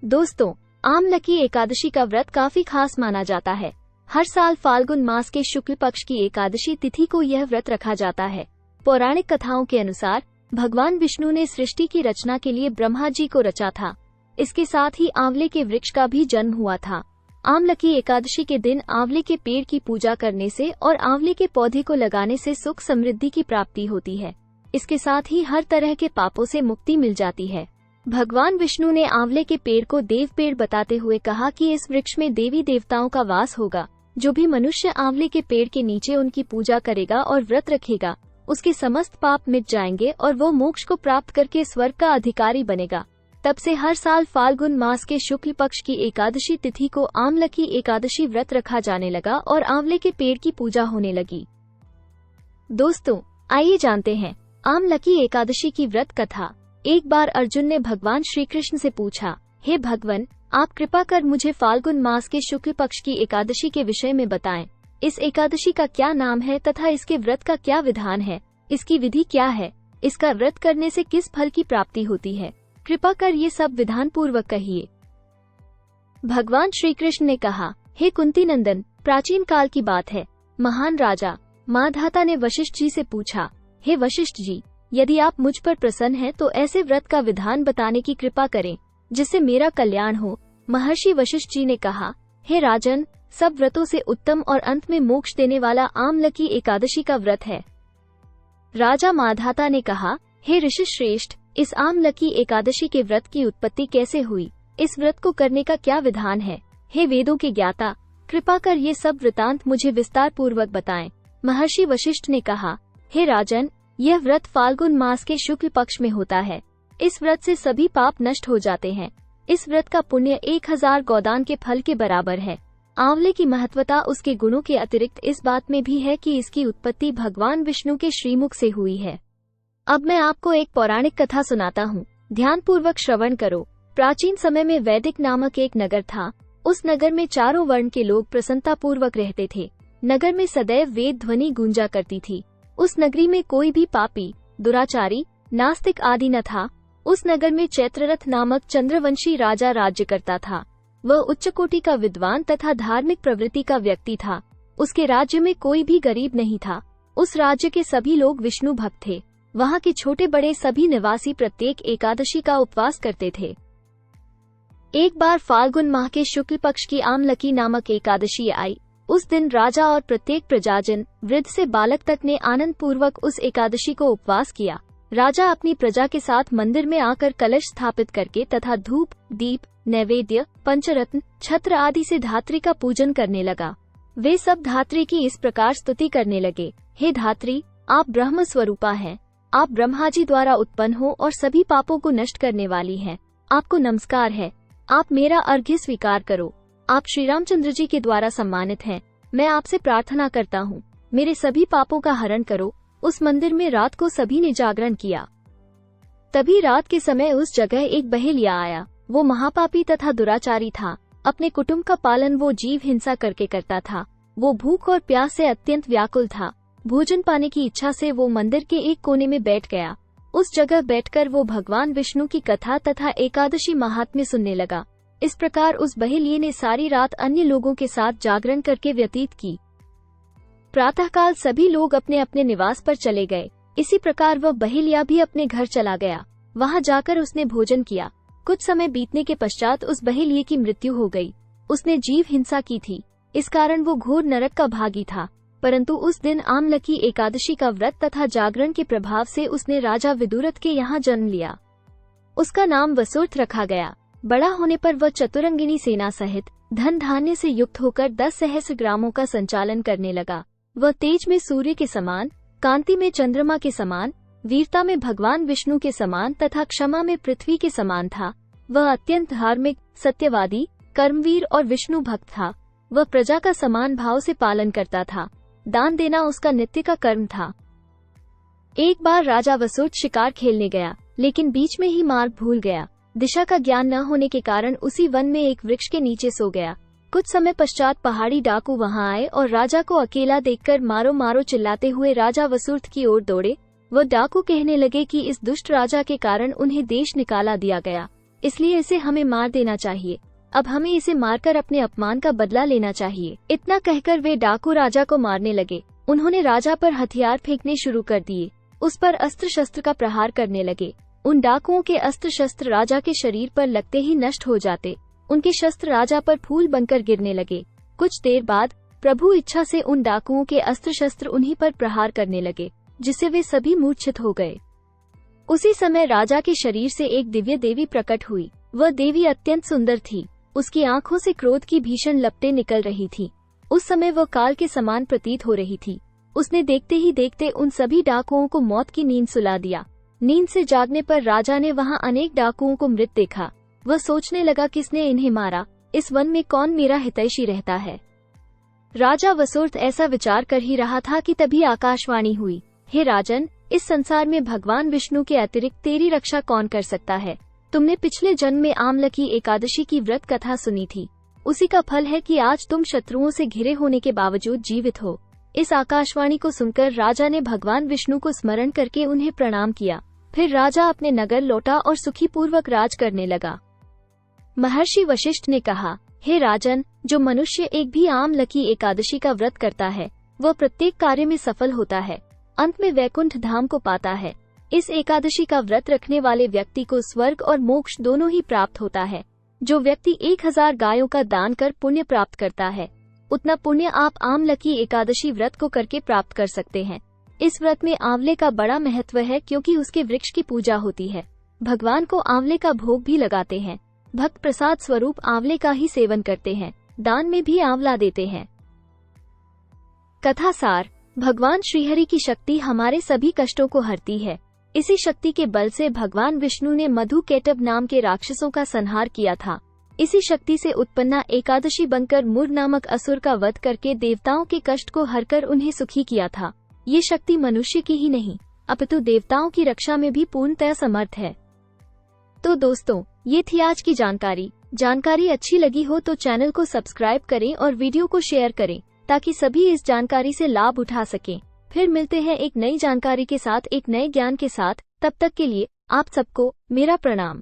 दोस्तों, आमलकी एकादशी का व्रत काफी खास माना जाता है। हर साल फाल्गुन मास के शुक्ल पक्ष की एकादशी तिथि को यह व्रत रखा जाता है। पौराणिक कथाओं के अनुसार भगवान विष्णु ने सृष्टि की रचना के लिए ब्रह्मा जी को रचा था। इसके साथ ही आंवले के वृक्ष का भी जन्म हुआ था। आमलकी एकादशी के दिन आंवले के पेड़ की पूजा करने से और आंवले के पौधे को लगाने से सुख समृद्धि की प्राप्ति होती है। इसके साथ ही हर तरह के पापों से मुक्ति मिल जाती है। भगवान विष्णु ने आंवले के पेड़ को देव पेड़ बताते हुए कहा कि इस वृक्ष में देवी देवताओं का वास होगा। जो भी मनुष्य आंवले के पेड़ के नीचे उनकी पूजा करेगा और व्रत रखेगा, उसके समस्त पाप मिट जाएंगे और वो मोक्ष को प्राप्त करके स्वर्ग का अधिकारी बनेगा। तब से हर साल फाल्गुन मास के शुक्ल पक्ष की एकादशी तिथि को आमलकी एकादशी व्रत रखा जाने लगा और आंवले के पेड़ की पूजा होने लगी। दोस्तों, आइए जानते हैं आमलकी एकादशी की व्रत कथा। एक बार अर्जुन ने भगवान श्री कृष्ण से पूछा, हे भगवान, आप कृपा कर मुझे फाल्गुन मास के शुक्ल पक्ष की एकादशी के विषय में बताएं। इस एकादशी का क्या नाम है तथा इसके व्रत का क्या विधान है? इसकी विधि क्या है? इसका व्रत करने से किस फल की प्राप्ति होती है? कृपा कर ये सब विधान पूर्वक कहिए। भगवान श्री कृष्ण ने कहा, हे कुंती नंदन, प्राचीन काल की बात है। महान राजा माधाता ने वशिष्ठ जी से पूछा, हे वशिष्ठ जी, यदि आप मुझ पर प्रसन्न हैं तो ऐसे व्रत का विधान बताने की कृपा करें जिससे मेरा कल्याण हो। महर्षि वशिष्ठ जी ने कहा, हे राजन, सब व्रतों से उत्तम और अंत में मोक्ष देने वाला आमलकी एकादशी का व्रत है। राजा माधाता ने कहा, हे ऋषि श्रेष्ठ, इस आमलकी एकादशी के व्रत की उत्पत्ति कैसे हुई? इस व्रत को करने का क्या विधान है? हे वेदों के ज्ञाता, कृपा कर ये सब वृतांत मुझे विस्तार पूर्वक बताएं। महर्षि वशिष्ठ ने कहा, हे राजन, यह व्रत फाल्गुन मास के शुक्ल पक्ष में होता है। इस व्रत से सभी पाप नष्ट हो जाते हैं। इस व्रत का पुण्य 1000 गोदान के फल के बराबर है। आंवले की महत्वता उसके गुणों के अतिरिक्त इस बात में भी है कि इसकी उत्पत्ति भगवान विष्णु के श्रीमुख से हुई है। अब मैं आपको एक पौराणिक कथा सुनाता हूँ, ध्यान पूर्वक श्रवण करो। प्राचीन समय में वैदिक नामक एक नगर था। उस नगर में चारों वर्ण के लोग प्रसन्नता पूर्वक रहते थे। नगर में सदैव वेद ध्वनि गूंजा करती थी। उस नगरी में कोई भी पापी, दुराचारी, नास्तिक आदि न था। उस नगर में चैत्ररथ नामक चंद्रवंशी राजा राज्य करता था। वह उच्च कोटि का विद्वान तथा धार्मिक प्रवृत्ति का व्यक्ति था। उसके राज्य में कोई भी गरीब नहीं था। उस राज्य के सभी लोग विष्णु भक्त थे। वहाँ के छोटे बड़े सभी निवासी प्रत्येक एकादशी का उपवास करते थे। एक बार फाल्गुन माह के शुक्ल पक्ष की आमलकी नामक एकादशी आई। उस दिन राजा और प्रत्येक प्रजाजन, वृद्ध से बालक तक ने आनंद पूर्वक उस एकादशी को उपवास किया। राजा अपनी प्रजा के साथ मंदिर में आकर कलश स्थापित करके तथा धूप, दीप, नैवेद्य, पंचरत्न, छत्र आदि से धात्री का पूजन करने लगा। वे सब धात्री की इस प्रकार स्तुति करने लगे, हे धात्री, आप ब्रह्म स्वरूपा हैं। आप ब्रह्मा जी द्वारा उत्पन्न हो और सभी पापों को नष्ट करने वाली हैं। आपको नमस्कार है। आप मेरा अर्घ्य स्वीकार करो। आप श्री रामचंद्र जी के द्वारा सम्मानित हैं। मैं आपसे प्रार्थना करता हूँ, मेरे सभी पापों का हरण करो। उस मंदिर में रात को सभी ने जागरण किया। तभी रात के समय उस जगह एक बहेलिया आया। वो महापापी तथा दुराचारी था। अपने कुटुंब का पालन वो जीव हिंसा करके करता था। वो भूख और प्यास से अत्यंत व्याकुल था। भोजन पाने की इच्छा से वो मंदिर के एक कोने में बैठ गया। उस जगह बैठकर वो भगवान विष्णु की कथा तथा एकादशी महात्म्य सुनने लगा। इस प्रकार उस बहेलिये ने सारी रात अन्य लोगों के साथ जागरण करके व्यतीत की। प्रातःकाल सभी लोग अपने अपने निवास पर चले गए। इसी प्रकार वह बहेलिया भी अपने घर चला गया। वहां जाकर उसने भोजन किया। कुछ समय बीतने के पश्चात उस बहेलिये की मृत्यु हो गई। उसने जीव हिंसा की थी, इस कारण वो घोर नरक का भागी था। परंतु उस दिन आमलकी एकादशी का व्रत तथा जागरण के प्रभाव से उसने राजा विदुरथ के यहाँ जन्म लिया। उसका नाम वसुर्थ रखा गया। बड़ा होने पर वह चतुरंगिनी सेना सहित धन धान्य से युक्त होकर 10 सहस्र ग्रामों का संचालन करने लगा। वह तेज में सूर्य के समान, कांति में चंद्रमा के समान, वीरता में भगवान विष्णु के समान तथा क्षमा में पृथ्वी के समान था। वह अत्यंत धार्मिक, सत्यवादी, कर्मवीर और विष्णु भक्त था। वह प्रजा का समान भाव से पालन करता था। दान देना उसका नित्य का कर्म था। एक बार राजा वसुर्थ शिकार खेलने गया, लेकिन बीच में ही मार्ग भूल गया। दिशा का ज्ञान न होने के कारण उसी वन में एक वृक्ष के नीचे सो गया। कुछ समय पश्चात पहाड़ी डाकू वहां आए और राजा को अकेला देखकर मारो मारो चिल्लाते हुए राजा वसुर्थ की ओर दौड़े। वह डाकू कहने लगे कि इस दुष्ट राजा के कारण उन्हें देश निकाला दिया गया। इसलिए इसे हमें मार देना चाहिए। अब हमें इसे मारकर अपने अपमान का बदला लेना चाहिए। इतना कहकर वे डाकू राजा को मारने लगे। उन्होंने राजा पर हथियार फेंकने शुरू कर दिए, उस पर अस्त्र शस्त्र का प्रहार करने लगे। उन डाकुओं के अस्त्र शस्त्र राजा के शरीर पर लगते ही नष्ट हो जाते। उनके शस्त्र राजा पर फूल बनकर गिरने लगे। कुछ देर बाद प्रभु इच्छा से उन डाकुओं के अस्त्र शस्त्र उन्हीं पर प्रहार करने लगे, जिससे वे सभी मूर्छित हो गए। उसी समय राजा के शरीर से एक दिव्य देवी प्रकट हुई। वह देवी अत्यंत सुंदर थी। उसकी आंखों से क्रोध की भीषण लपटें निकल रही थी। उस समय वह काल के समान प्रतीत हो रही थी। उसने देखते ही देखते उन सभी डाकुओं को मौत की नींद सुला दिया। नींद से जागने पर राजा ने वहां अनेक डाकुओं को मृत देखा। वह सोचने लगा, किसने इन्हें मारा? इस वन में कौन मेरा हितैषी रहता है? राजा वसुर्थ ऐसा विचार कर ही रहा था कि तभी आकाशवाणी हुई, हे राजन, इस संसार में भगवान विष्णु के अतिरिक्त तेरी रक्षा कौन कर सकता है? तुमने पिछले जन्म में आमलकी एकादशी की व्रत कथा सुनी थी। उसी का फल है कि आज तुम शत्रुओं से घिरे होने के बावजूद जीवित हो। इस आकाशवाणी को सुनकर राजा ने भगवान विष्णु को स्मरण करके उन्हें प्रणाम किया। फिर राजा अपने नगर लौटा और सुखी पूर्वक राज करने लगा। महर्षि वशिष्ठ ने कहा, हे राजन, जो मनुष्य एक भी आमलकी एकादशी का व्रत करता है, वह प्रत्येक कार्य में सफल होता है, अंत में वैकुंठ धाम को पाता है। इस एकादशी का व्रत रखने वाले व्यक्ति को स्वर्ग और मोक्ष दोनों ही प्राप्त होता है। जो व्यक्ति 1000 गायों का दान कर पुण्य प्राप्त करता है, उतना पुण्य आप आमलकी एकादशी व्रत को करके प्राप्त कर सकते हैं। इस व्रत में आंवले का बड़ा महत्व है, क्योंकि उसके वृक्ष की पूजा होती है। भगवान को आंवले का भोग भी लगाते हैं। भक्त प्रसाद स्वरूप आंवले का ही सेवन करते हैं, दान में भी आंवला देते हैं। कथा सार। भगवान श्रीहरि की शक्ति हमारे सभी कष्टों को हरती है। इसी शक्ति के बल से भगवान विष्णु ने मधु कैटभ नाम के राक्षसों का संहार किया था। इसी शक्ति से उत्पन्ना एकादशी बनकर मूर नामक असुर का वध करके देवताओं के कष्ट को हरकर उन्हें सुखी किया था। ये शक्ति मनुष्य की ही नहीं, अपितु देवताओं की रक्षा में भी पूर्णतः समर्थ है। तो दोस्तों, ये थी आज की जानकारी अच्छी लगी हो तो चैनल को सब्सक्राइब करें और वीडियो को शेयर करें, ताकि सभी इस जानकारी से लाभ उठा सकें। फिर मिलते हैं एक नई जानकारी के साथ, एक नए ज्ञान के साथ। तब तक के लिए आप सबको मेरा प्रणाम।